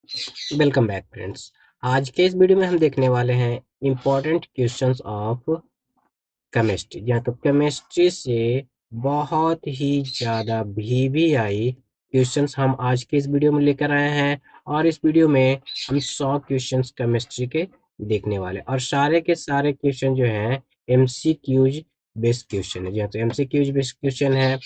Welcome back friends. आज के इस वीडियो में हम देखने वाले हैं इम्पोर्टेंट क्वेश्चंस ऑफ केमिस्ट्री। जी हाँ, तो केमिस्ट्री से बहुत ही ज़्यादा वीवीआई क्वेश्चंस हम आज के इस वीडियो में लेकर आए हैं। और इस वीडियो में हम 100 क्वेश्चंस केमिस्ट्री के देखने वाले, और सारे के सारे क्वेश्चन जो हैं एमसीक्यूज बेस्ड क्वेश्चन है। जी हाँ, तो एमसीक्यूज बेस्ड क्वेश्चन है।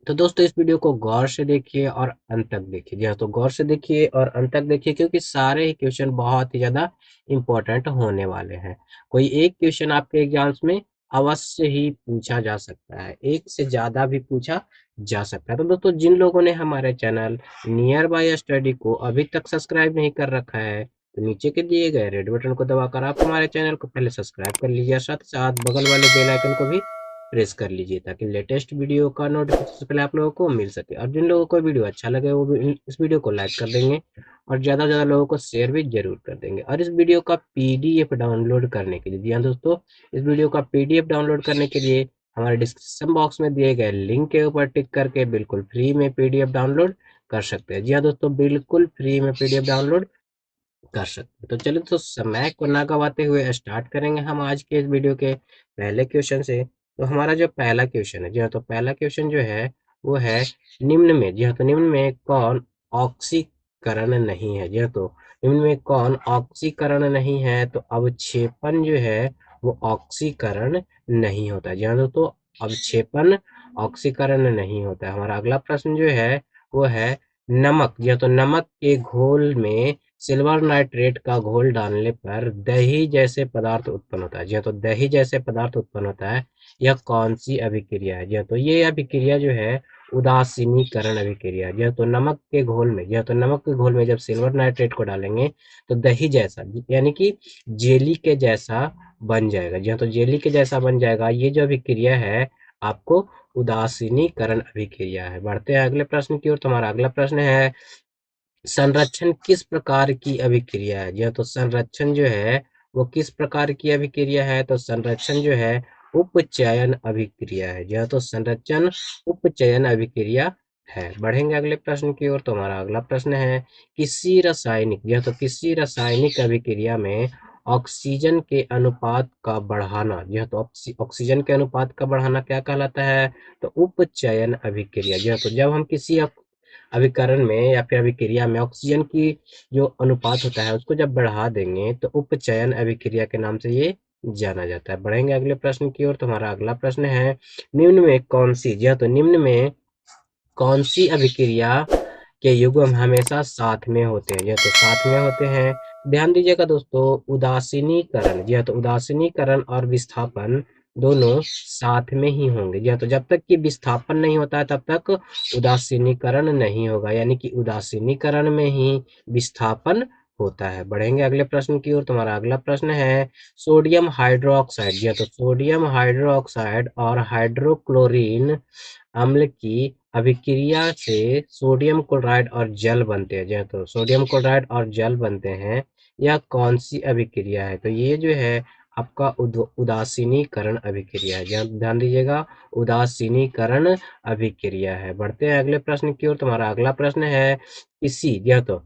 तो दोस्तों इस वीडियो को गौर से देखिए और अंत तक देखिए। जी हाँ, तो गौर से देखिए और अंत तक देखिए, क्योंकि सारे ही क्वेश्चन बहुत ही ज़्यादा इम्पोर्टेंट होने वाले हैं। कोई एक क्वेश्चन आपके एग्जाम्स में अवश्य ही पूछा जा सकता है, एक से ज़्यादा भी पूछा जा सकता है। तो दोस्तों जिन लोगों ने हमारे चैनल नियर बाय स्टडी को अभी तक सब्सक्राइब नहीं कर रखा है, तो नीचे के दिए गए रेड बटन को दबाकर आप हमारे चैनल को पहले सब्सक्राइब कर लीजिए, साथ साथ बगल वाले बेल आइकन को भी प्रेस कर लीजिए, ताकि लेटेस्ट वीडियो का नोटिफिकेशन पहले आप लोगों को मिल सके। और जिन लोगों को वीडियो अच्छा लगे वो भी इस वीडियो को लाइक कर देंगे और ज़्यादा से ज़्यादा लोगों को शेयर भी जरूर कर देंगे। और इस वीडियो का पीडीएफ डाउनलोड करने के लिए, जी हाँ दोस्तों, इस वीडियो का पीडीएफ डाउनलोड करने के लिए हमारे डिस्क्रिप्शन बॉक्स में दिए गए लिंक के ऊपर टिक करके बिल्कुल फ्री में पीडीएफ डाउनलोड कर सकते हैं। जी हाँ दोस्तों, बिल्कुल फ्री में पीडीएफ डाउनलोड कर सकते हैं। तो चलिए, तो समय को ना गवाते हुए स्टार्ट करेंगे हम आज के इस वीडियो के पहले क्वेश्चन से। तो हमारा जो पहला क्वेश्चन है, जी हाँ, तो पहला क्वेश्चन जो है वो है निम्न में, जी हाँ, तो निम्न में कौन ऑक्सीकरण नहीं है। जी हाँ, तो निम्न में कौन ऑक्सीकरण नहीं है, तो अवक्षेपण जो है वो ऑक्सीकरण नहीं होता। जी हाँ दोस्तों, अवक्षेपण ऑक्सीकरण नहीं होता है। हमारा अगला प्रश्न जो है वो है नमक। जी हाँ, तो नमक के घोल में सिल्वर नाइट्रेट का घोल डालने पर दही जैसे पदार्थ उत्पन्न होता है। जी हाँ, तो दही जैसे पदार्थ उत्पन्न होता है। यह कौन सी अभिक्रिया है। जी हाँ, तो ये अभिक्रिया जो है उदासीनीकरण अभिक्रिया है। जी हाँ, तो नमक के घोल में, जी हाँ, तो नमक के घोल में जब सिल्वर नाइट्रेट को डालेंगे तो दही जैसा, यानी कि जेली के जैसा बन जाएगा। जी हाँ, तो जेली के जैसा बन जाएगा। ये जो अभिक्रिया है आपको उदासीनीकरण अभिक्रिया है। बढ़ते हैं अगले प्रश्न की ओर। तुम्हारा अगला प्रश्न है संरक्षण किस प्रकार की अभिक्रिया है। जी हाँ, तो संरक्षण जो है वो किस प्रकार की अभिक्रिया है, तो संरक्षण जो है उपचयन अभिक्रिया है। जी हाँ, तो संरक्षण उपचयन अभिक्रिया है। बढ़ेंगे अगले प्रश्न की ओर। तो हमारा अगला प्रश्न है किसी रासायनिक, जी हाँ, तो किसी रासायनिक अभिक्रिया में ऑक्सीजन के अनुपात का बढ़ाना, जी हाँ, तो ऑक्सीजन के अनुपात का बढ़ाना क्या कहलाता है, तो उपचयन अभिक्रिया। जी हाँ, तो जब हम किसी अभिकरण में या फिर अभिक्रिया में ऑक्सीजन की जो अनुपात होता है उसको जब बढ़ा देंगे तो उपचयन अभिक्रिया के नाम से ये जाना जाता है। बढ़ेंगे अगले प्रश्न की ओर। तो हमारा अगला प्रश्न है निम्न में कौन सी, जी हाँ, तो निम्न में कौन सी अभिक्रिया के युग्म हमेशा साथ में होते हैं। जी हाँ, तो साथ में होते हैं। ध्यान दीजिएगा दोस्तों, उदासीनीकरण, जी हाँ, तो उदासीनीकरण और विस्थापन दोनों साथ में ही होंगे। जी हाँ, तो जब तक कि विस्थापन नहीं होता है तब तक उदासीनीकरण नहीं होगा, यानी कि उदासीनीकरण में ही विस्थापन होता है। बढ़ेंगे अगले प्रश्न की ओर। तुम्हारा अगला प्रश्न है सोडियम हाइड्रोक्साइड, जी हाँ, तो सोडियम हाइड्रोक्साइड और हाइड्रोक्लोरीन अम्ल की अभिक्रिया से सोडियम क्लोराइड और जल बनते हैं। जी हाँ, तो सोडियम क्लोराइड और जल बनते हैं। यह कौन सी अभिक्रिया है, तो ये जो है आपका उदासीनीकरण अभिक्रिया है। जी हाँ, ध्यान दीजिएगा, उदासीनीकरण अभिक्रिया है। बढ़ते हैं अगले प्रश्न की ओर। तुम्हारा अगला प्रश्न है किसी, जी हाँ, तो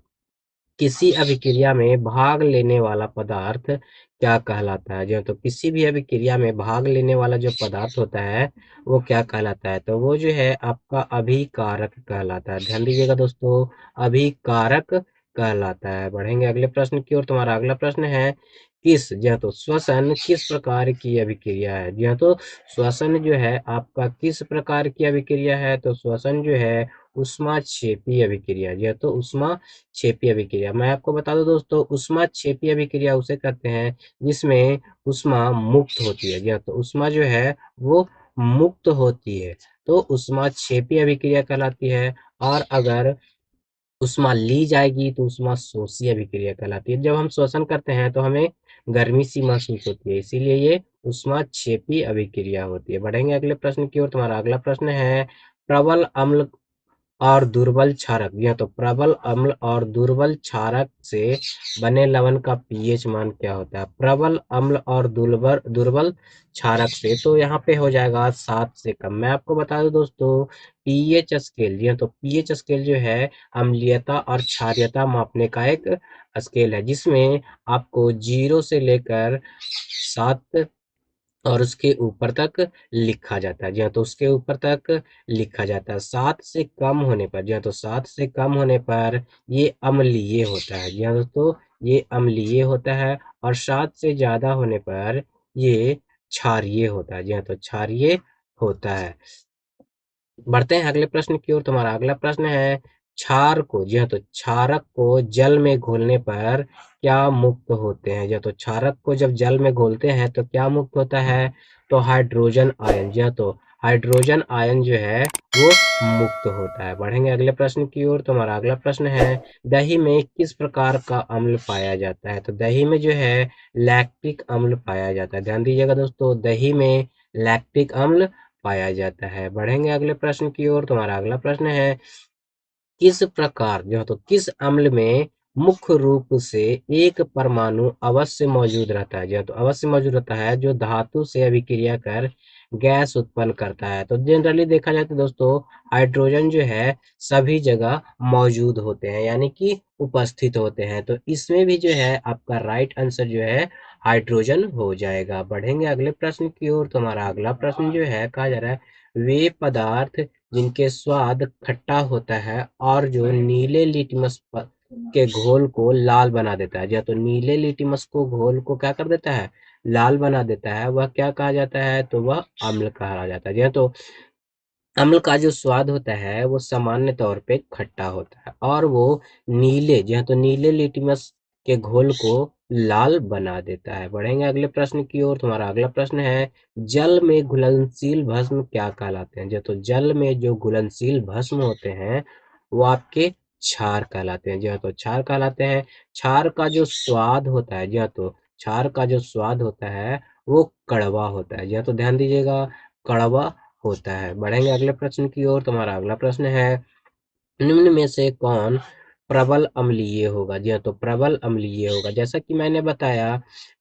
किसी अभिक्रिया में भाग लेने वाला पदार्थ क्या कहलाता है। जो तो किसी भी अभिक्रिया में भाग लेने वाला जो पदार्थ होता है वो क्या कहलाता है, तो वो जो है आपका अभिकारक कहलाता है। ध्यान दीजिएगा दोस्तों, अभिकारक कहलाता है। बढ़ेंगे अगले प्रश्न की ओर। तुम्हारा अगला प्रश्न है किस, जी हाँ, तो श्वसन किस प्रकार की अभिक्रिया है। जी हाँ, तो श्वसन जो है आपका किस प्रकार की अभिक्रिया है, तो श्वसन जो है ऊष्माक्षेपी अभिक्रिया। जी हाँ, तो ऊष्मा क्षेपीय अभिक्रिया। मैं आपको बता दूं दोस्तों, ऊष्मा क्षेपीय अभिक्रिया उसे कहते हैं जिसमें ऊष्मा मुक्त होती है। जी हाँ, तो ऊष्मा जो है वो मुक्त होती है, तो ऊष्मा क्षेपीय अभिक्रिया कहलाती है। और अगर ऊष्मा ली जाएगी तो ऊष्मा शोषी अभिक्रिया कहलाती है। जब हम शोषण करते हैं तो हमें गर्मी सी महसूस होती है, इसीलिए ये ऊष्मा क्षेपी अभिक्रिया होती है। बढ़ेंगे अगले प्रश्न की ओर। तुम्हारा अगला प्रश्न है प्रबल अम्ल और दुर्बल क्षारक, यह तो प्रबल अम्ल और दुर्बल क्षारक से बने लवण का पीएच मान क्या होता है? प्रबल अम्ल और दुर्बल दुर्बल क्षारक से, तो यहाँ पे हो जाएगा 7 से कम। मैं आपको बता दूं दोस्तों, पीएच स्केल, यह तो पीएच स्केल जो है अम्लीयता और क्षारीयता मापने का एक स्केल है, जिसमें आपको 0 से लेकर 7 और उसके ऊपर तक लिखा जाता है। जी हाँ, तो उसके ऊपर तक लिखा जाता है। 7 से कम होने पर, जी हाँ, तो 7 से कम होने पर ये अम्लीय होता है। जी हाँ दोस्तों, ये अम्लीय होता है। और 7 से ज़्यादा होने पर ये क्षारीय होता है। जी हाँ, तो क्षारीय होता है। बढ़ते हैं अगले प्रश्न की ओर। तुम्हारा अगला प्रश्न है, क्षार को, जी हाँ, तो क्षारक को जल में घोलने पर क्या मुक्त होते हैं? जी हाँ, तो क्षारक को जब जल में घोलते हैं तो क्या मुक्त होता है? तो हाइड्रोजन आयन। जी हाँ, तो हाइड्रोजन आयन जो है वो मुक्त होता है। बढ़ेंगे अगले प्रश्न की ओर। तुम्हारा अगला प्रश्न है, दही में किस प्रकार का अम्ल पाया जाता है? तो दही में जो है लैक्टिक अम्ल पाया जाता है। ध्यान दीजिएगा दोस्तों, दही में लैक्टिक अम्ल पाया जाता है। बढ़ेंगे अगले प्रश्न की ओर। तुम्हारा अगला प्रश्न है, किस प्रकार, जो तो किस अम्ल में मुख्य रूप से एक परमाणु अवश्य मौजूद रहता है? जो तो अवश्य मौजूद रहता है, जो धातु से अभिक्रिया कर गैस उत्पन्न करता है। तो जनरली देखा जाए तो दोस्तों, हाइड्रोजन जो है सभी जगह मौजूद होते हैं, यानी कि उपस्थित होते हैं। तो इसमें भी जो है आपका राइट आंसर जो है हाइड्रोजन हो जाएगा। बढ़ेंगे अगले प्रश्न की ओर। तुम्हारा अगला प्रश्न जो है, कहा जा रहा है, वे पदार्थ जिनके स्वाद खट्टा होता है और जो नीले लिटमस के घोल को लाल बना देता है। या तो नीले लिटमस को घोल को क्या कर देता है? लाल बना देता है। वह क्या कहा जाता है? तो वह अम्ल कहा जाता है। या तो अम्ल का जो स्वाद होता है वो सामान्य तौर पे खट्टा होता है और वो नीले, जी हाँ, तो नीले लिटमस के घोल को लाल बना देता है। बढ़ेंगे अगले प्रश्न की ओर। तुम्हारा अगला प्रश्न है, जल में घुलनशील भस्म क्या कहलाते हैं? जी हाँ, तो जल में जो घुलनशील भस्म होते हैं वो आपके क्षार कहलाते हैं। जी हाँ, तो क्षार कहलाते हैं। क्षार का जो स्वाद होता है, जी हाँ, तो क्षार का जो स्वाद होता है वो कड़वा होता है। जी हाँ, तो ध्यान दीजिएगा, कड़वा होता है। बढ़ेंगे अगले प्रश्न की ओर। तुम्हारा अगला प्रश्न है, निम्न में से कौन प्रबल अम्लीय होगा? जी हाँ, तो प्रबल अम्लीय होगा। जैसा कि मैंने बताया,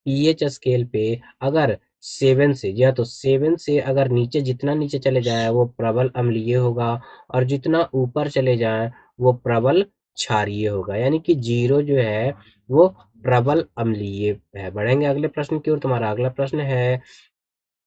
पीएच स्केल पे अगर 7 से, जी हाँ, तो 7 से अगर नीचे, जितना नीचे चले जाए वो प्रबल अम्लीय होगा, और जितना ऊपर चले जाए वो प्रबल क्षारीय होगा, यानी कि 0 जो है वो प्रबल अम्लीय है। बढ़ेंगे अगले प्रश्न की ओर। तुम्हारा अगला प्रश्न है,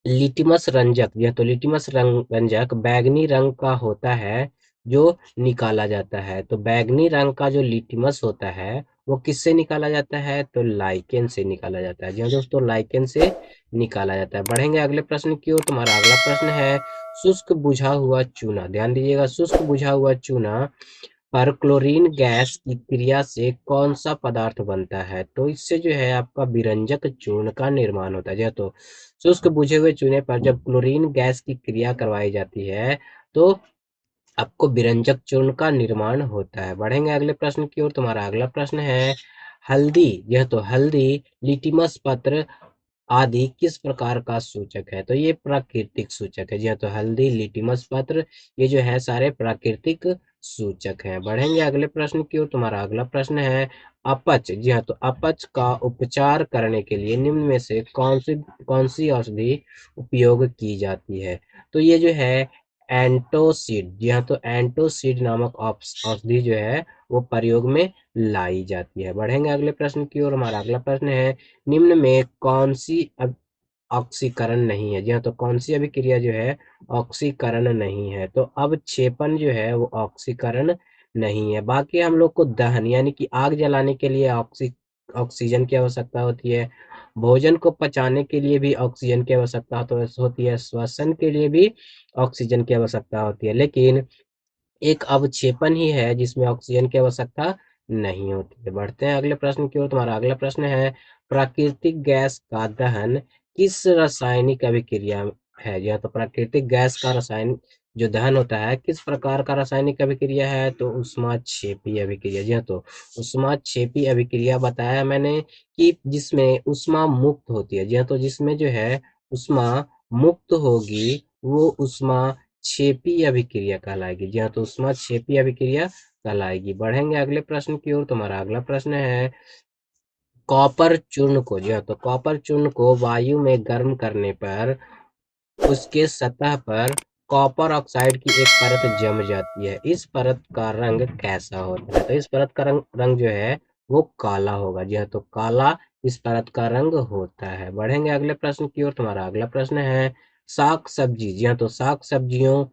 लिटमस रंजक, यह तो लिटमस रंजक बैंगनी रंग का होता है जो निकाला जाता है। तो बैंगनी रंग का जो लिटमस होता है वो किससे निकाला जाता है? तो लाइकेन से निकाला जाता है। जी हाँ दोस्तों, लाइकेन से निकाला जाता है। बढ़ेंगे अगले प्रश्न की ओर। तुम्हारा अगला प्रश्न है, शुष्क बुझा हुआ चूना, ध्यान दीजिएगा, शुष्क बुझा हुआ चूना पर क्लोरीन गैस की क्रिया से कौन सा पदार्थ बनता है? तो इससे जो है आपका विरंजक चूर्ण का निर्माण होता है। तो शुष्क बुझे हुए चूने पर जब क्लोरीन गैस की क्रिया करवाई जाती है तो आपको विरंजक चूर्ण का निर्माण होता है। बढ़ेंगे अगले प्रश्न की ओर। तुम्हारा अगला प्रश्न है, हल्दी, यह तो हल्दी, लिटिमस पत्र आदि किस प्रकार का सूचक है? तो ये प्राकृतिक सूचक है। जी हाँ, तो हल्दी, लिटिमस पत्र, ये जो है सारे प्राकृतिक सूचक हैं। बढ़ेंगे अगले प्रश्न की ओर। तुम्हारा अगला प्रश्न है, अपच, जी हाँ, तो अपच का उपचार करने के लिए निम्न में से कौन सी औषधि उपयोग की जाती है? तो ये जो है एंटोसिड, जी हाँ, तो एंटोसिड नामक औषधि जो है वो प्रयोग में लाई जाती है। बढ़ेंगे अगले प्रश्न की ओर। हमारा अगला प्रश्न है, निम्न में कौन सी ऑक्सीकरण नहीं है? जी हाँ, तो कौन सी अभिक्रिया जो है ऑक्सीकरण नहीं है? तो अवक्षेपण जो है वो ऑक्सीकरण नहीं है। बाकी हम लोग को दहन, यानी कि आग जलाने के लिए ऑक्सीजन की आवश्यकता होती है। भोजन को पचाने के लिए भी ऑक्सीजन की आवश्यकता तो होती है। श्वसन के लिए भी ऑक्सीजन की आवश्यकता होती है। लेकिन एक अवक्षेपण ही है जिसमें ऑक्सीजन की आवश्यकता नहीं होती है। बढ़ते हैं अगले प्रश्न की ओर। तुम्हारा अगला प्रश्न है, प्राकृतिक गैस का दहन किस रासायनिक अभिक्रिया है? यह तो प्राकृतिक गैस का रासायनिक जो दहन होता है किस प्रकार का रासायनिक अभिक्रिया है? तो ऊष्माक्षेपी अभिक्रिया। जी हाँ, तो ऊष्माक्षेपी अभिक्रिया बताया मैंने कि जिसमें ऊष्मा मुक्त होती है। जी हाँ, तो जिसमें जो है ऊष्मा मुक्त होगी वो ऊष्मा क्षेपी अभिक्रिया कहलाएगी। जी हाँ, तो उष्मा क्षेपी अभिक्रिया कहलाएगी। बढ़ेंगे अगले प्रश्न की ओर। तुम्हारा अगला प्रश्न है कॉपर चूर्ण को, जी हाँ, तो कॉपर चूर्ण को वायु में गर्म करने पर उसके सतह पर कॉपर ऑक्साइड की एक परत जम जाती है। इस परत का रंग कैसा होता है? तो इस परत का रंग जो है वो काला होगा। जी हाँ, तो काला इस परत का रंग होता है। बढ़ेंगे अगले प्रश्न की ओर। तुम्हारा अगला प्रश्न है साग सब्जी, जी हाँ, तो साग सब्जियों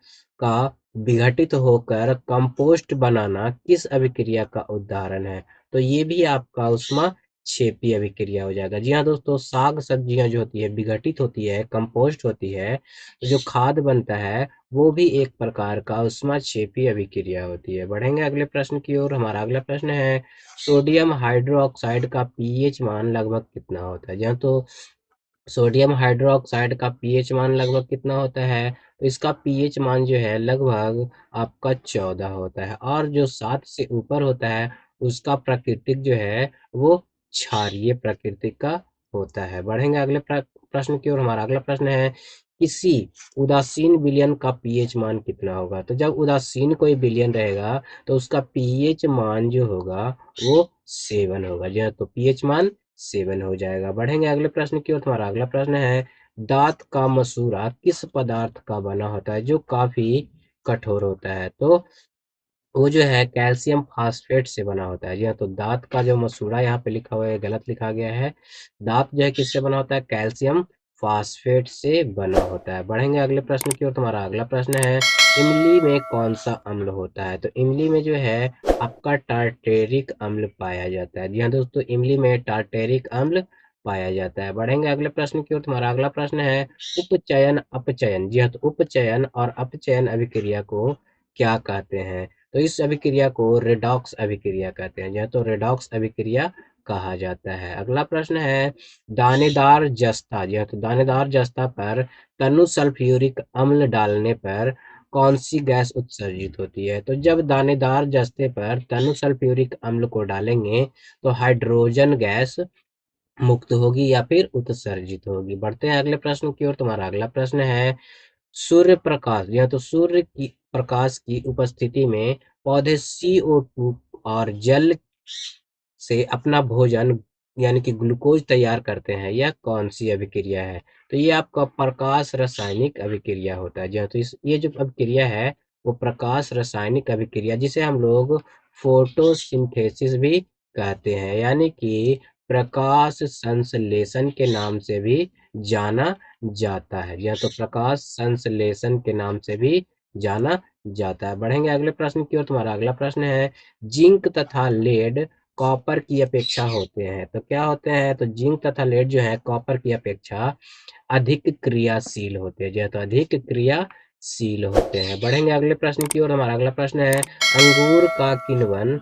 का विघटित होकर कंपोस्ट बनाना किस अभिक्रिया का उदाहरण है? तो ये भी आपका उष्मा क्षेपी अभिक्रिया हो जाएगा। जी हाँ दोस्तों, साग सब्जियां जो होती है विघटित होती है, कंपोस्ट होती है, तो जो खाद बनता है वो भी एक प्रकार का उष्माक्षेपी अभिक्रिया होती है। बढ़ेंगे अगले प्रश्न की ओर। हमारा अगला प्रश्न है सोडियम हाइड्रोक्साइड का पीएच मान लगभग कितना होता है? जहाँ तो सोडियम हाइड्रोक्साइड का पीएच मान लगभग कितना होता है? तो इसका पीएच मान जो है लगभग आपका 14 होता है, और जो 7 से ऊपर होता है उसका प्राकृतिक जो है वो क्षारीय प्रकृति का होता है। बढ़ेंगे अगले प्रश्न की ओर। हमारा अगला प्रश्न है किसी उदासीन विलयन का पीएच मान कितना होगा? तो जब उदासीन कोई विलयन रहेगा तो उसका पीएच मान जो होगा वो 7 होगा। जी हाँ, तो पीएच मान 7 हो जाएगा। बढ़ेंगे अगले प्रश्न की ओर। तुम्हारा अगला प्रश्न है दांत का मसूड़ा किस पदार्थ का बना होता है जो काफी कठोर होता है? तो वो जो है कैल्शियम फास्फेट से बना होता है। जी हाँ, तो दांत का जो मसूड़ा यहाँ पे लिखा हुआ है गलत लिखा गया है। दांत जो है किससे बना होता है? कैल्शियम फास्फेट से बना होता है। बढ़ेंगे अगले प्रश्न की ओर। तुम्हारा अगला प्रश्न है इमली में कौन सा अम्ल होता है? तो इमली में जो है आपका टार्टेरिक अम्ल पाया जाता है। जी हाँ दोस्तों, इमली में टार्टेरिक अम्ल पाया जाता है। बढ़ेंगे अगले प्रश्न की ओर। तुम्हारा अगला प्रश्न है उपचयन अपचयन, जी हाँ, तो उपचयन और अपचयन अभिक्रिया को क्या कहते हैं? तो इस अभिक्रिया को रेडॉक्स अभिक्रिया कहते हैं। या तो रेडॉक्स अभिक्रिया कहा जाता है। अगला प्रश्न है दानेदार जस्ता, या तो दानेदार जस्ता पर तनु सल्फ्यूरिक अम्ल डालने पर कौन सी गैस उत्सर्जित होती है? तो जब दानेदार जस्ते पर तनु सल्फ्यूरिक अम्ल को डालेंगे तो हाइड्रोजन गैस मुक्त होगी या फिर उत्सर्जित होगी। बढ़ते हैं अगले प्रश्न की ओर। तुम्हारा अगला प्रश्न है सूर्य प्रकाश, या तो सूर्य की प्रकाश की उपस्थिति में पौधे CO2 और जल से अपना भोजन यानी कि ग्लूकोज तैयार करते हैं। यह कौन सी अभिक्रिया है? तो ये आपका प्रकाश रासायनिक अभिक्रिया होता है। जी हाँ, तो ये जो अभिक्रिया है वो प्रकाश रासायनिक अभिक्रिया, जिसे हम लोग फोटोसिंथेसिस भी कहते हैं, यानी कि प्रकाश संश्लेषण के नाम से भी जाना जाता है। या तो प्रकाश संश्लेषण के नाम से भी जाना जाता है। बढ़ेंगे अगले प्रश्न की ओर। तुम्हारा अगला प्रश्न है जिंक तथा लेड कॉपर की अपेक्षा होते हैं। तो क्या होते हैं? तो जिंक तथा लेड जो है कॉपर की अपेक्षा अधिक क्रियाशील होते हैं। जो है तो अधिक क्रियाशील होते हैं। बढ़ेंगे अगले प्रश्न की ओर। हमारा अगला प्रश्न है अंगूर का किण्वन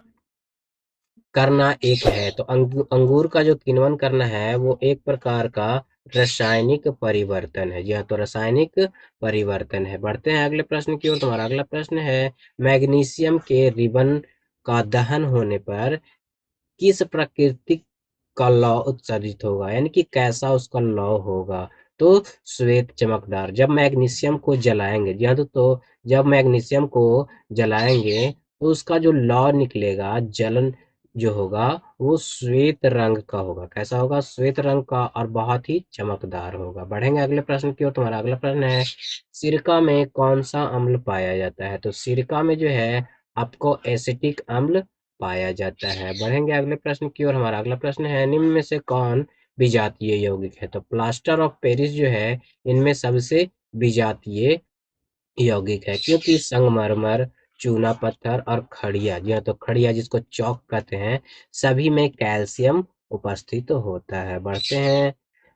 करना एक है। तो अंगूर का जो किण्वन करना है वो एक प्रकार का रासायनिक परिवर्तन है। यह तो रासायनिक परिवर्तन है। बढ़ते हैं अगले प्रश्न की ओर। तुम्हारा अगला प्रश्न है मैग्नीशियम के रिबन का दहन होने पर किस प्राकृतिक का लौ उत्सर्जित होगा, यानी कि कैसा उसका लौ होगा? तो श्वेत चमकदार। जब मैग्नीशियम को जलाएंगे, जी हाँ, तो जब मैग्नीशियम को जलाएंगे तो उसका जो लौ निकलेगा, जलन जो होगा वो श्वेत रंग का होगा। कैसा होगा? श्वेत रंग का, और बहुत ही चमकदार होगा। बढ़ेंगे अगले प्रश्न की ओर। तुम्हारा अगला प्रश्न है सिरका में कौन सा अम्ल पाया जाता है? तो सिरका में जो है आपको एसिटिक अम्ल पाया जाता है। बढ़ेंगे अगले प्रश्न की ओर। हमारा अगला प्रश्न है निम्न में से कौन विजातीय यौगिक है? तो प्लास्टर ऑफ पेरिस जो है इनमें सबसे विजातीय यौगिक है, क्योंकि संगमरमर, चूना पत्थर और खड़िया, जी हाँ, तो खड़िया जिसको चौक कहते हैं, सभी में कैल्शियम उपस्थित होता है। बढ़ते हैं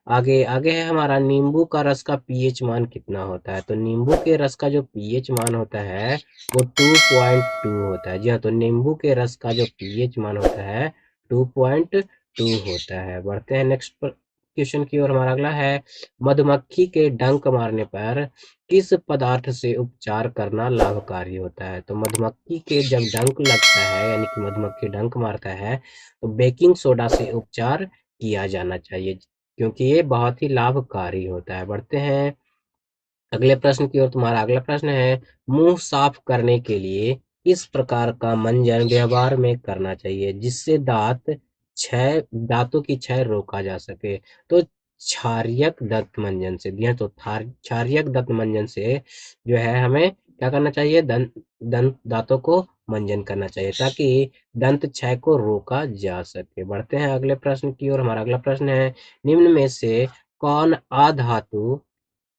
आगे। आगे है हमारा नींबू का रस का पीएच मान कितना होता है? तो नींबू के रस का जो पीएच मान होता है वो 2.2 होता है। जी हाँ, तो नींबू के रस का जो पीएच मान होता है 2.2 होता है। बढ़ते हैं नेक्स्ट क्वेश्चन की ओर। हमारा अगला है मधुमक्खी के डंक मारने पर किस पदार्थ से उपचार करना लाभकारी होता है? तो मधुमक्खी के जब डंक लगता है, यानी कि मधुमक्खी डंक मारता है, तो बेकिंग सोडा से उपचार किया जाना चाहिए, क्योंकि ये बहुत ही लाभकारी होता है। बढ़ते हैं अगले प्रश्न की ओर तुम्हारा अगला प्रश्न है, मुंह साफ करने के लिए किस प्रकार का मंजन व्यवहार में करना चाहिए जिससे दांतों की क्षय रोका जा सके? तो क्षारक दंत मंजन से, जी हाँ, तो क्षारक दंत मंजन से जो है हमें क्या करना चाहिए, दंत दांतों को मंजन करना चाहिए ताकि दंत क्षय को रोका जा सके। बढ़ते हैं अगले प्रश्न की ओर। हमारा अगला प्रश्न है, निम्न में से कौन अधातु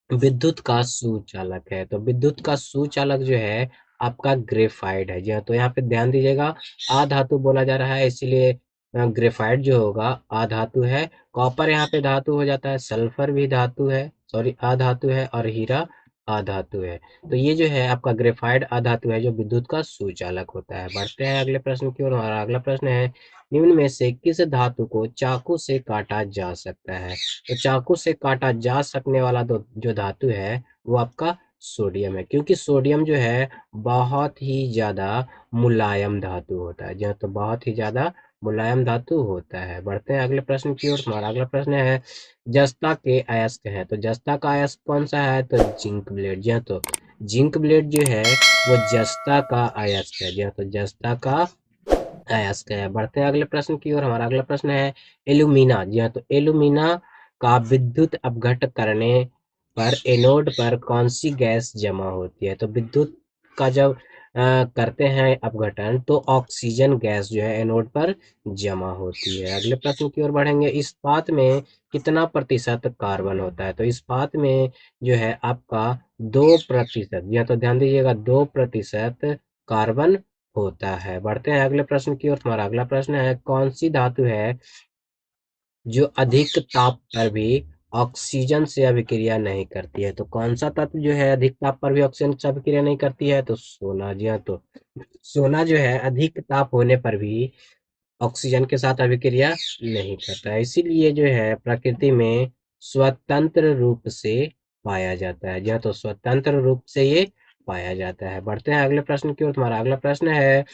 विद्युत का सुचालक है? तो विद्युत का सुचालक जो है आपका ग्रेफाइट है। जी हाँ, तो यहाँ पे ध्यान दीजिएगा, अधातु बोला जा रहा है इसीलिए ग्रेफाइट जो होगा अधातु है। कॉपर यहाँ पे धातु हो जाता है, सल्फर भी धातु है, सॉरी अधातु है, और हीरा अधातु है। तो ये जो है आपका ग्रेफाइट अधातु है जो विद्युत का सुचालक होता है। बढ़ते हैं अगले प्रश्न की ओर। हमारा अगला प्रश्न है, निम्न में से किस धातु को चाकू से काटा जा सकता है? तो चाकू से काटा जा सकने वाला जो धातु है वो आपका सोडियम है, क्योंकि सोडियम जो है बहुत ही ज्यादा मुलायम धातु होता है। जो तो बहुत ही ज्यादा मुलायम धातु होता है। बढ़ते हैं अगले प्रश्न की ओर। हमारा अगला प्रश्न है, जस्ता के अयस्क है। तो जस्ता का अयस्क कौन सा है? तो जिंक ब्लेड। जी हाँ, तो जिंक ब्लेड जो है वो जस्ता का अयस्क है। जी हाँ, तो जस्ता का अयस्क है। बढ़ते हैं अगले प्रश्न की ओर। हमारा अगला प्रश्न है, एल्यूमिना। जी हाँ, तो एल्यूमिना का विद्युत अपघट करने पर एनोड पर कौन सी गैस जमा होती है? तो विद्युत का जब करते हैं अपघटन तो ऑक्सीजन गैस जो है एनोड पर जमा होती है। अगले प्रश्न की ओर बढ़ेंगे, इस्पात में कितना प्रतिशत कार्बन होता है? तो इस्पात में जो है आपका 2%। यह तो ध्यान दीजिएगा, 2% कार्बन होता है। बढ़ते हैं अगले प्रश्न की ओर। तुम्हारा अगला प्रश्न है, कौन सी धातु है जो अधिक ताप पर भी ऑक्सीजन से अभिक्रिया नहीं करती है? तो कौन सा तत्व जो है अधिक ताप पर भी ऑक्सीजन से अभिक्रिया नहीं करती है? तो सोना। जी हाँ, तो सोना जो है अधिक ताप होने पर भी ऑक्सीजन के साथ अभिक्रिया नहीं करता है, इसीलिए जो है प्रकृति में स्वतंत्र रूप से पाया जाता है। जी हाँ, तो स्वतंत्र रूप से ये पाया जाता है। बढ़ते हैं अगले प्रश्न की ओर। तुम्हारा अगला प्रश्न है,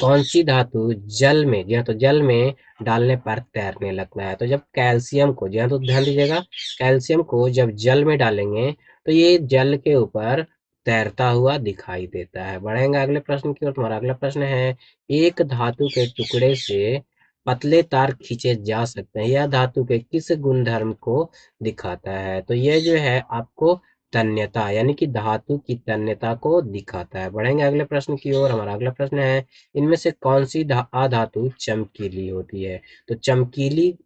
कौन सी धातु जल में, जी हाँ, तो जल में डालने पर तैरने लगता है? तो जब कैल्शियम को, जी हाँ, तो ध्यान दीजिएगा, कैल्शियम को जब जल में डालेंगे तो ये जल के ऊपर तैरता हुआ दिखाई देता है। बढ़ेंगे अगले प्रश्न की ओर। तुम्हारा अगला प्रश्न है, एक धातु के टुकड़े से पतले तार खींचे जा सकते हैं, यह धातु के किस गुणधर्म को दिखाता है? तो ये जो है आपको तन्यता यानी कि धातु की तन्यता को दिखाता है। बढ़ेंगे अगले प्रश्न की ओर। हमारा अगला प्रश्न है, इनमें से कौन सी अधातु चमकीली होती है? तो चमकीली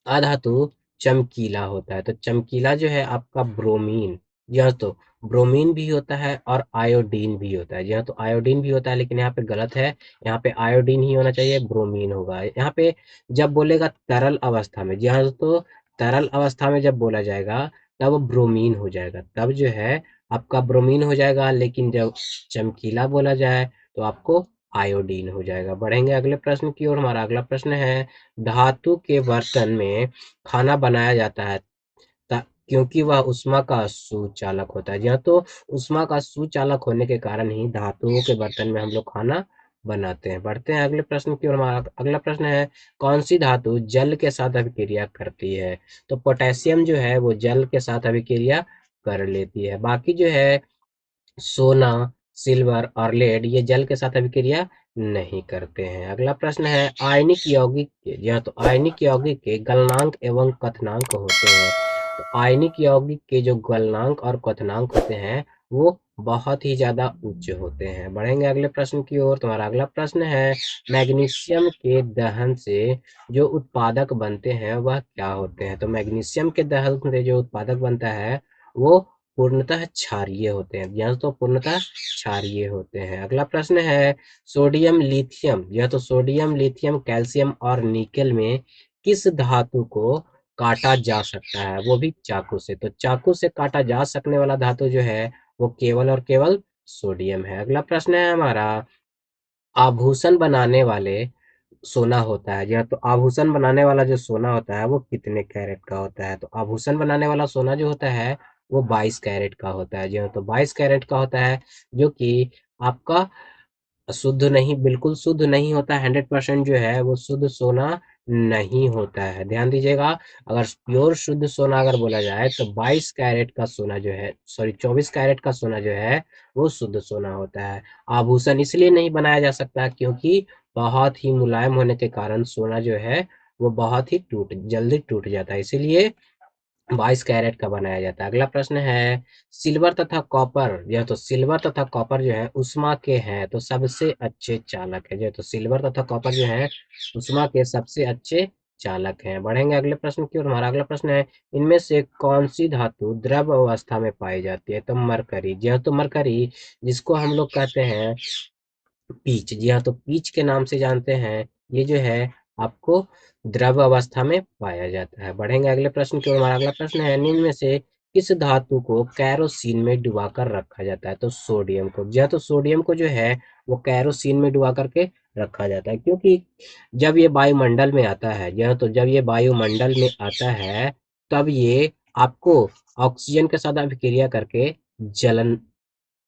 अधातु चमकीला होता है। तो चमकीला जो है आपका ब्रोमीन। यह तो ब्रोमीन भी होता है और आयोडीन भी होता है। यह तो आयोडीन भी होता है लेकिन यहाँ पे गलत है, यहाँ पे आयोडीन ही होना चाहिए, ब्रोमीन होगा यहाँ पे। जब बोलेगा तरल अवस्था में, जी हाँ, तो तरल अवस्था में जब बोला जाएगा तब ब्रोमीन हो जाएगा, तब जो है आपका ब्रोमीन हो जाएगा, लेकिन जब चमकीला बोला जाए तो आपको आयोडीन हो जाएगा। बढ़ेंगे अगले प्रश्न की ओर। हमारा अगला प्रश्न है, धातु के बर्तन में खाना बनाया जाता है क्योंकि वह उष्मा का सुचालक होता है। यह तो उष्मा का सुचालक होने के कारण ही धातुओं के बर्तन में हम लोग खाना बनाते हैं। बढ़ते हैं अगले प्रश्न की ओर। हमारा अगला प्रश्न है, कौन सी धातु जल के साथ अभिक्रिया करती है? तो पोटेशियम जो है वो जल के साथ अभिक्रिया कर लेती है। बाकी जो है सोना, सिल्वर और लेड ये जल के साथ अभिक्रिया नहीं करते हैं। अगला प्रश्न है, आयनिक यौगिक के, जी हाँ, तो आयनिक यौगिक के गलनांक एवं क्वथनांक होते हैं। तो आयनिक यौगिक के जो गलनांक और क्वथनांक होते हैं वो बहुत ही ज्यादा उच्च होते हैं। बढ़ेंगे अगले प्रश्न की ओर। तुम्हारा अगला प्रश्न है, मैग्नीशियम के दहन से जो उत्पादक बनते हैं वह क्या होते हैं? तो मैग्नीशियम के दहन से जो उत्पादक बनता है वो पूर्णतः क्षारीय होते हैं। यह तो पूर्णतः क्षारीय होते हैं। अगला प्रश्न है, सोडियम लिथियम, यह तो सोडियम लिथियम कैल्शियम और निकेल में किस धातु को काटा जा सकता है, वो भी चाकू से? तो चाकू से काटा जा सकने वाला धातु जो है वो केवल और केवल सोडियम है। अगला प्रश्न है हमारा, आभूषण बनाने वाले सोना होता है, या तो आभूषण बनाने वाला जो सोना होता है वो कितने कैरेट का होता है? तो आभूषण बनाने वाला सोना जो होता है वो 22 कैरेट का होता है। जो तो 22 कैरेट का होता है, जो कि आपका शुद्ध नहीं, बिल्कुल शुद्ध नहीं होता, 100% जो है वो शुद्ध सोना नहीं होता है, ध्यान दीजिएगा। अगर प्योर शुद्ध सोना अगर बोला जाए तो 22 कैरेट का सोना जो है, सॉरी 24 कैरेट का सोना जो है वो शुद्ध सोना होता है। आभूषण इसलिए नहीं बनाया जा सकता क्योंकि बहुत ही मुलायम होने के कारण सोना जो है वो बहुत ही जल्दी टूट जाता है, इसीलिए 22 कैरेट का बनाया जाता है। अगला प्रश्न है, सिल्वर तथा कॉपर, यह तो सिल्वर तथा कॉपर जो है उष्मा के हैं तो सबसे अच्छे चालक है, जो तो सिल्वर तथा कॉपर जो है उष्मा के सबसे अच्छे चालक हैं। बढ़ेंगे अगले प्रश्न की ओर। हमारा अगला प्रश्न है, इनमें से कौन सी धातु द्रव अवस्था में पाई जाती है? तो मरकरी, यह तो मरकरी जिसको हम लोग कहते हैं पीच, जी हाँ, तो पीच के नाम से जानते हैं, ये जो है आपको द्रव अवस्था में पाया जाता है। बढ़ेंगे अगले प्रश्न की ओर। हमारा अगला प्रश्न है, निम्न में से किस धातु को कैरोसिन में डुबाकर रखा जाता है? तो सोडियम को, जी हाँ, तो सोडियम को जो है वो कैरोसिन में डुबा करके रखा जाता है, क्योंकि जब ये वायुमंडल में आता है, जी हाँ, तो जब ये वायुमंडल में आता है तब ये आपको ऑक्सीजन के साथ अभिक्रिया करके जलन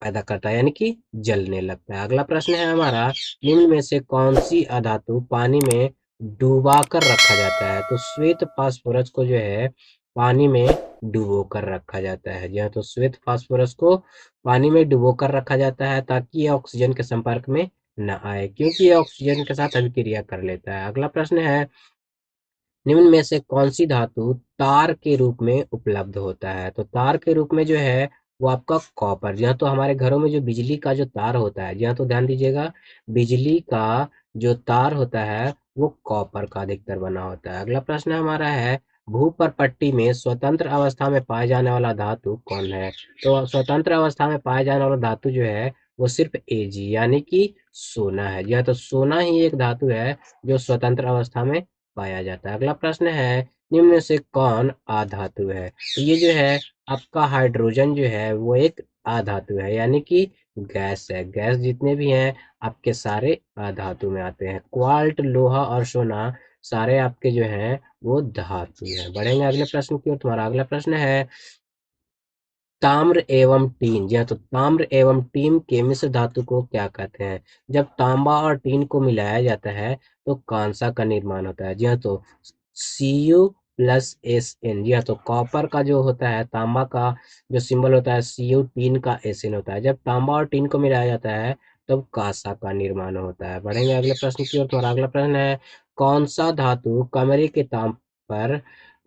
पैदा करता है, यानी कि जलने लगता है। अगला प्रश्न है हमारा, निम्न में से कौन सी अधातु पानी में डुबा कर रखा जाता है? तो श्वेत फास्फोरस को जो है पानी में डुबो कर रखा जाता है, जी हाँ, तो श्वेत फास्फोरस को पानी में डुबो कर रखा जाता है ताकि ये ऑक्सीजन के संपर्क में न आए, क्योंकि ये ऑक्सीजन के साथ अभिक्रिया कर लेता है। अगला प्रश्न है, निम्न में से कौन सी धातु तार के रूप में उपलब्ध होता है? तो तार के रूप में जो है वो आपका कॉपर, जी हाँ, तो हमारे घरों में जो बिजली का जो तार होता है, जी हाँ, तो ध्यान दीजिएगा, बिजली का जो तार होता है वो कॉपर का अधिकतर बना होता है। अगला प्रश्न हमारा है, भूपर्पट्टी में स्वतंत्र अवस्था में पाए जाने वाला धातु कौन है? तो स्वतंत्र अवस्था में पाए जाने वाला धातु जो है वो सिर्फ एजी यानी कि सोना है, जी हाँ, तो सोना ही एक धातु है जो स्वतंत्र अवस्था में पाया जाता है। अगला प्रश्न है, निम्न में से कौन अधातु है? तो ये जो है आपका हाइड्रोजन जो है वो एक अधातु है, यानी कि गैस है। गैस जितने भी हैं आपके सारे अधातु में आते हैं। क्वार्ट, लोहा और सोना सारे आपके जो हैं वो धातु हैं। बढ़ेंगे अगले प्रश्न की ओर। तुम्हारा अगला प्रश्न है, ताम्र एवं टीन, जी हाँ, तो ताम्र एवं टीन के मिश्र धातु को क्या कहते हैं? जब तांबा और टीन को मिलाया जाता है तो कांसा का निर्माण होता है, जी हाँ, तो Cu+Sn, जी हाँ, तो कॉपर का जो होता है, तांबा का जो सिंबल होता है Cu, टीन का Sn होता है। जब तांबा और टीन को मिलाया जाता है तब कांसा का निर्माण होता है। बढ़ेंगे अगले प्रश्न की ओर। तुम्हारा अगला प्रश्न है, कौन सा धातु कमरे के ताप पर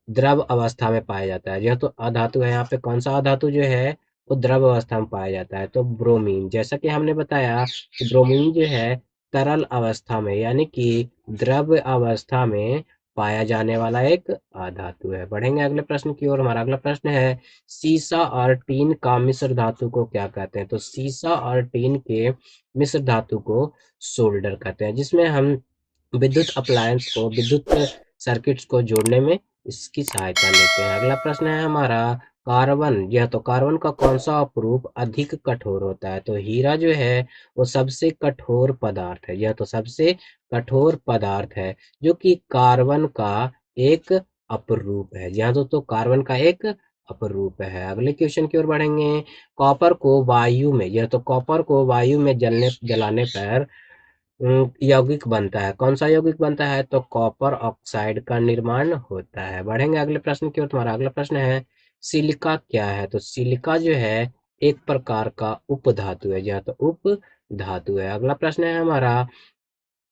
द्रव अवस्था में पाया जाता है? यह तो अधातु है, यहाँ पे कौन सा अधातु जो है वो द्रव अवस्था में पाया जाता है? तो ब्रोमीन, जैसा कि हमने बताया कि ब्रोमीन जो है तरल अवस्था में यानी कि द्रव अवस्था में पाया जाने वाला एक अधातु है। बढ़ेंगे अगले प्रश्न की ओर। हमारा अगला प्रश्न है, सीसा और टीन का मिश्र धातु को क्या कहते हैं? तो सीसा और टीन के मिश्र धातु को सोल्डर कहते हैं, जिसमें हम विद्युत अप्लायंस को, विद्युत सर्किट्स को जोड़ने में इसकी सहायता लेते हैं। अगला प्रश्न है हमारा, कार्बन, यह तो कार्बन का कौन सा अपरूप अधिक कठोर होता है? तो हीरा जो है वो सबसे कठोर पदार्थ है, यह तो सबसे कठोर पदार्थ है जो कि कार्बन का एक अपरूप है, यहाँ तो कार्बन का एक अपरूप है। अगले क्वेश्चन की ओर बढ़ेंगे, कॉपर को वायु में, यह तो कॉपर को वायु में जलाने पर यौगिक बनता है, कौन सा यौगिक बनता है? तो कॉपर ऑक्साइड का निर्माण होता है। बढ़ेंगे अगले प्रश्न की ओर। तुम्हारा अगला प्रश्न है, सिलिका क्या है? तो सिलिका जो है एक प्रकार का उपधातु है, जहाँ तो उप धातु है। अगला प्रश्न है हमारा,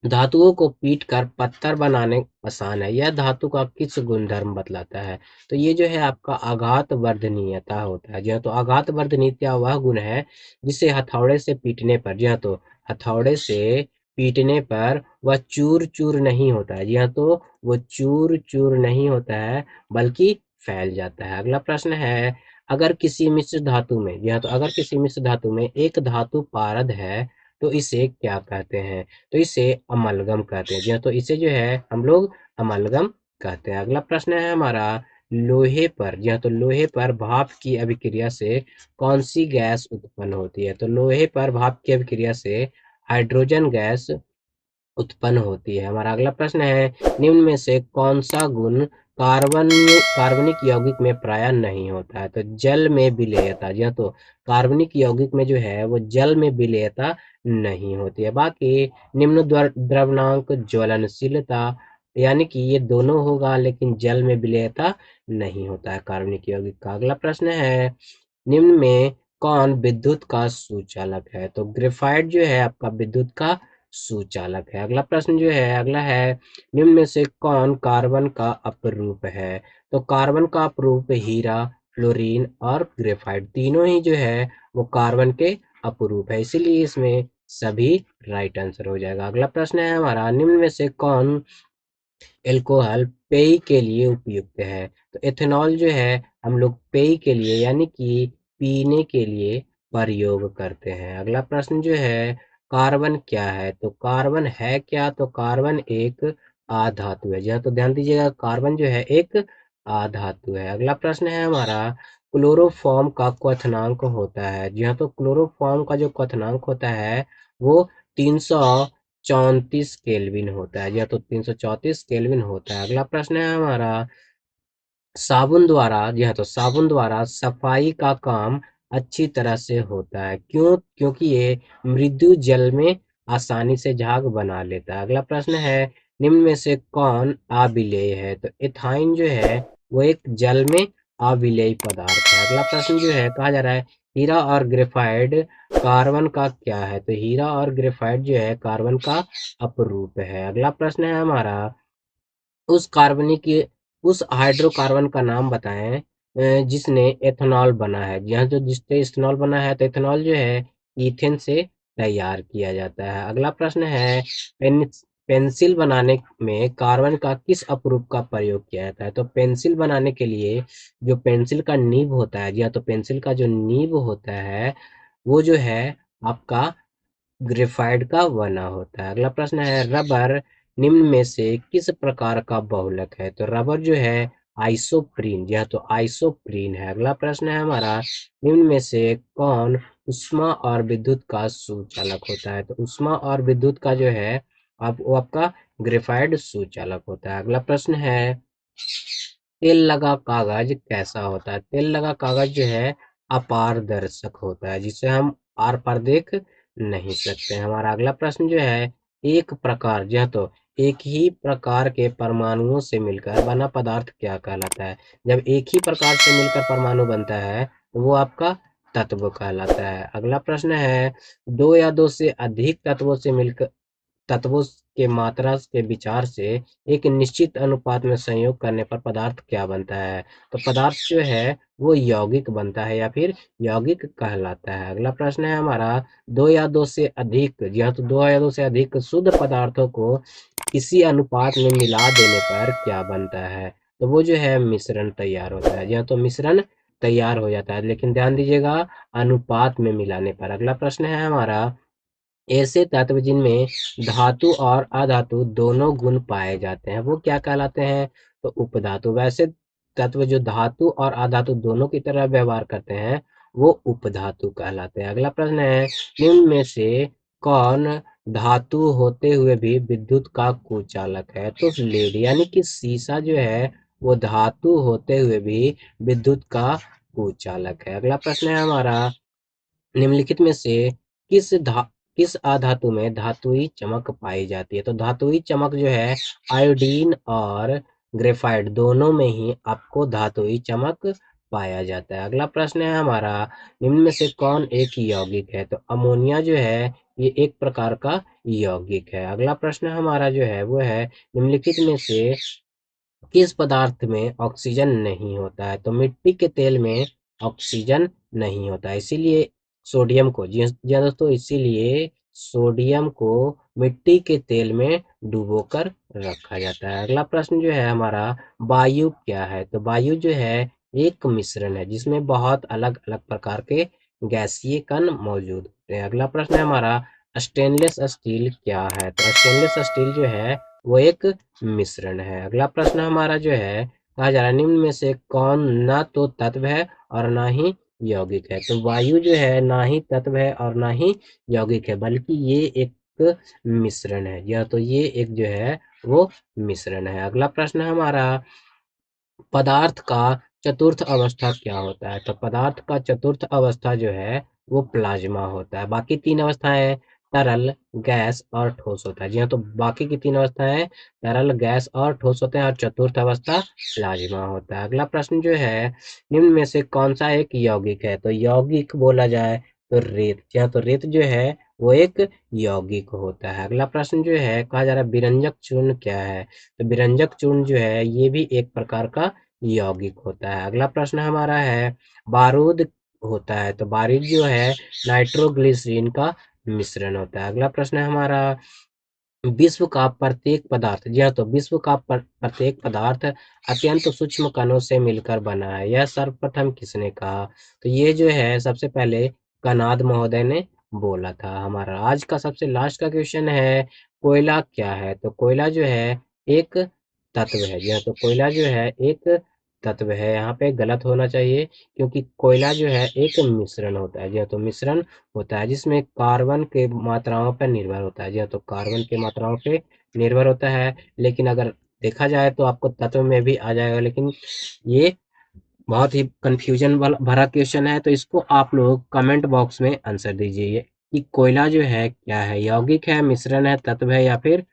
धातुओं को पीट कर पत्थर बनाने आसान है, यह धातु का किस गुणधर्म बतलाता है? तो ये जो है आपका आघात वर्धनीयता होता है, जी हाँ, तो आघात वर्धनीयता वह गुण है जिसे हथौड़े से पीटने पर, जी हाँ, तो हथौड़े से पीटने पर वह चूर चूर नहीं होता है, जी हाँ, तो वो चूर चूर नहीं होता है बल्कि फैल जाता है। अगला प्रश्न है, अगर किसी मिश्र धातु में, जी हाँ, तो अगर किसी मिश्र धातु में एक धातु पारद है तो इसे क्या कहते हैं? तो इसे अमलगम कहते हैं, जी हाँ, तो इसे जो है हम लोग अमलगम कहते हैं। अगला प्रश्न है हमारा, लोहे पर, जी हाँ, तो लोहे पर भाप की अभिक्रिया से कौन सी गैस उत्पन्न होती है? तो लोहे पर भाप की अभिक्रिया से हाइड्रोजन गैस उत्पन्न होती है। हमारा अगला प्रश्न है, निम्न में से कौन सा गुण कार्बनिक यौगिक में प्रायः नहीं होता है, तो जल में विलेयता, जी हाँ, तो कार्बनिक यौगिक में जो है वो जल में विलेयता नहीं होती है। बाकी निम्न द्रवणांक ज्वलनशीलता, यानी कि ये दोनों होगा लेकिन जल में विलेयता नहीं होता है कार्बनिक यौगिक का। अगला प्रश्न है, निम्न में कौन विद्युत का सुचालक है? तो ग्रेफाइट जो है आपका विद्युत का सुचालक है। अगला प्रश्न जो है अगला है, निम्न में से कौन कार्बन का अपरूप है? तो कार्बन का अपरूप हीरा, फ्लोरीन और ग्रेफाइट तीनों ही जो है वो कार्बन के अपरूप है, इसीलिए इसमें सभी राइट आंसर हो जाएगा। अगला प्रश्न है हमारा, निम्न में से कौन एल्कोहल पेय के लिए उपयुक्त है? तो एथेनॉल जो है हम लोग पेय के लिए यानी कि पीने के लिए प्रयोग करते हैं। अगला प्रश्न जो है, कार्बन क्या है? तो कार्बन है क्या? तो कार्बन एक अधातु है। जी हाँ, तो ध्यान दीजिएगा, कार्बन जो है एक अधातु है। अगला प्रश्न है हमारा, क्लोरोफॉर्म का क्वथनांक होता है। जी हाँ, तो क्लोरोफॉर्म का जो क्वथनांक होता है वो 334 केल्विन होता है, या तो 334 केल्विन होता है। अगला प्रश्न है हमारा, साबुन द्वारा, जी हाँ, तो साबुन द्वारा सफाई का काम अच्छी तरह से होता है, क्यों? क्योंकि ये मृदु जल में आसानी से झाग बना लेता है। अगला प्रश्न है, निम्न में से कौन अविलेय है? तो इथाइन जो है वो एक जल में अविलेय पदार्थ है। अगला प्रश्न जो है कहा जा रहा है, हीरा और ग्रेफाइट कार्बन का क्या है? तो हीरा और ग्रेफाइट जो है कार्बन का अपरूप है। अगला प्रश्न है हमारा, उस कार्बनिक उस हाइड्रोकार्बन का नाम बताएं जिसने एथेनॉल बना है। यहाँ जो जिससे इथेनॉल बना है, तो एथेनॉल जो है ईथेन से तैयार किया जाता है। अगला प्रश्न है, पेन पेंसिल बनाने में कार्बन का किस अपरूप का प्रयोग किया जाता है? तो पेंसिल बनाने के लिए जो पेंसिल का नीब होता है, जी हाँ, तो पेंसिल का जो नीब होता है वो जो है आपका ग्रेफाइट का बना होता है। अगला प्रश्न है, रबर निम्न में से किस प्रकार का बहुलक है? तो रबर जो है आइसोप्रीन, यह तो आइसोप्रीन है। अगला प्रश्न है हमारा, निम्न में से कौन उष्मा और विद्युत का सुचालक होता है? तो उष्मा और विद्युत का जो है आप वो आपका ग्रेफाइट सुचालक होता है। अगला प्रश्न है, तेल लगा कागज कैसा होता है? तेल लगा कागज जो है अपारदर्शक होता है, जिसे हम आर पार देख नहीं सकते हैं। हमारा अगला प्रश्न जो है, एक प्रकार, यह तो एक ही प्रकार के परमाणुओं से मिलकर बना पदार्थ क्या कहलाता है? जब एक ही प्रकार से मिलकर परमाणु बनता है तो वो आपका तत्व कहलाता है। अगला प्रश्न है, दो या दो से अधिक तत्वों से मिलकर तत्वों के मात्रा के विचार से एक निश्चित अनुपात में संयोग करने पर पदार्थ क्या बनता है? तो पदार्थ जो है वो यौगिक बनता है या फिर यौगिक कहलाता है। अगला प्रश्न है हमारा, दो या दो से अधिक, जी हाँ, तो दो या दो से अधिक शुद्ध पदार्थों को किसी अनुपात में मिला देने पर क्या बनता है? तो वो जो है मिश्रण तैयार होता है, जी हाँ, तो मिश्रण तैयार हो जाता है, लेकिन ध्यान दीजिएगा अनुपात में मिलाने पर। अगला प्रश्न है हमारा, ऐसे तत्व जिनमें धातु और अधातु दोनों गुण पाए जाते हैं वो क्या कहलाते हैं? तो उपधातु। वैसे तत्व जो धातु और अधातु दोनों की तरह व्यवहार करते हैं वो उपधातु कहलाते हैं। अगला प्रश्न है, निम्न में से कौन धातु होते हुए भी विद्युत का कुचालक है? तो लेड, यानी कि शीशा जो है वो धातु होते हुए भी विद्युत का कुचालक है। अगला प्रश्न है हमारा, निम्नलिखित में से किस धा किस अधातु में धातुई चमक पाई जाती है? तो धातुई चमक जो है आयोडीन और ग्रेफाइट दोनों में ही आपको धातुई चमक पाया जाता है। अगला प्रश्न है हमारा, निम्न में से कौन एक यौगिक है? तो अमोनिया जो है ये एक प्रकार का यौगिक है। अगला प्रश्न हमारा जो है वो है, निम्नलिखित में से किस पदार्थ में ऑक्सीजन नहीं होता है? तो मिट्टी के तेल में ऑक्सीजन नहीं होता है, इसीलिए सोडियम को, जी जी हाँ दोस्तों, इसीलिए सोडियम को मिट्टी के तेल में डुबोकर रखा जाता है। अगला प्रश्न जो है हमारा, वायु क्या है? तो वायु जो है एक मिश्रण है जिसमें बहुत अलग अलग प्रकार के गैसीय कण मौजूद होते हैं। अगला प्रश्न है हमारा, स्टेनलेस स्टील क्या है? तो स्टेनलेस स्टील जो है वो एक मिश्रण है। अगला प्रश्न हमारा जो है, कहा जा रहा है, निम्न में से कौन ना तो तत्व है और ना ही यौगिक है? तो वायु जो है ना ही तत्व है और ना ही यौगिक है, बल्कि ये एक मिश्रण है, या तो ये एक जो है वो मिश्रण है। अगला प्रश्न हमारा, पदार्थ का चतुर्थ अवस्था क्या होता है? तो पदार्थ का चतुर्थ अवस्था जो है वो प्लाज्मा होता है। बाकी 3 अवस्थाएँ तरल, गैस और ठोस होता है। जी हाँ, तो बाकी की 3 अवस्थाएँ तरल, गैस और ठोस होते हैं और चतुर्थ अवस्था प्लाज्मा होता है। अगला प्रश्न जो है, निम्न में से कौन-सा एक यौगिक है? तो यौगिक बोला जाए तो रेत। जी हाँ, तो रेत जो है वो एक यौगिक होता है। अगला प्रश्न जो है कहा जा रहा है विरंजक चूर्ण क्या है? तो विरंजक चूर्ण जो है ये भी एक प्रकार का यौगिक होता है। अगला प्रश्न हमारा है बारूद होता है, तो बारूद जो है नाइट्रोग्लिसरीन का मिश्रण होता है। अगला प्रश्न है हमारा विश्व का प्रत्येक पदार्थ, जी हाँ, तो विश्व का प्रत्येक पदार्थ अत्यंत सूक्ष्म कणों से मिलकर बना है। यह सर्वप्रथम किसने कहा? तो ये जो है सबसे पहले कनाद महोदय ने बोला था। हमारा आज का सबसे लास्ट का क्वेश्चन है कोयला क्या है? तो कोयला जो है एक तत्व है। जी हाँ, तो कोयला जो है एक तत्व है। यहाँ पे गलत होना चाहिए क्योंकि कोयला जो है एक मिश्रण होता है। जी हाँ, तो मिश्रण होता है जिसमें कार्बन के मात्राओं पर निर्भर होता है। जी हाँ, तो कार्बन की मात्राओं पे निर्भर होता है, लेकिन अगर देखा जाए तो आपको तत्व में भी आ जाएगा, लेकिन ये बहुत ही कन्फ्यूजन वाला भरा क्वेश्चन है, तो इसको आप लोग कमेंट बॉक्स में आंसर दीजिए कि कोयला जो है क्या है, यौगिक है, मिश्रण है, तत्व है या फिर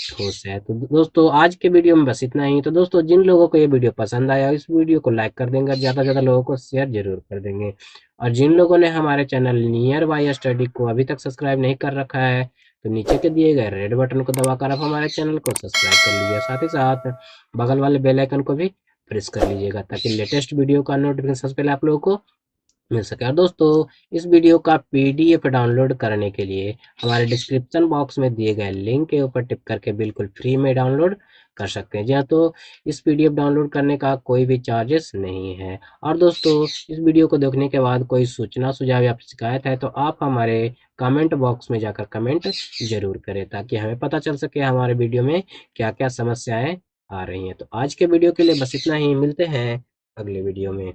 ठोस है। तो दोस्तों आज के वीडियो में बस इतना ही। तो दोस्तों जिन लोगों को ये वीडियो पसंद आया इस वीडियो को लाइक कर देंगे, ज़्यादा से ज़्यादा लोगों को शेयर जरूर कर देंगे। और जिन लोगों ने हमारे चैनल नियर बाय स्टडी को अभी तक सब्सक्राइब नहीं कर रखा है तो नीचे के दिए गए रेड बटन को दबाकर आप हमारे चैनल को सब्सक्राइब कर लीजिए, साथ ही साथ बगल वाले बेल आइकन को भी प्रेस कर लीजिएगा ताकि लेटेस्ट वीडियो का नोटिफिकेशन सबसे पहले आप लोगों को मिल सके। और दोस्तों इस वीडियो का पीडीएफ डाउनलोड करने के लिए हमारे डिस्क्रिप्शन बॉक्स में दिए गए लिंक के ऊपर टिप करके बिल्कुल फ्री में डाउनलोड कर सकते हैं। जी हाँ, तो इस पीडीएफ डाउनलोड करने का कोई भी चार्जेस नहीं है। और दोस्तों इस वीडियो को देखने के बाद कोई सूचना सुझाव या शिकायत है तो आप हमारे कमेंट बॉक्स में जाकर कमेंट जरूर करें ताकि हमें पता चल सके हमारे वीडियो में क्या क्या समस्याएं आ रही हैं। तो आज के वीडियो के लिए बस इतना ही, मिलते हैं अगले वीडियो में।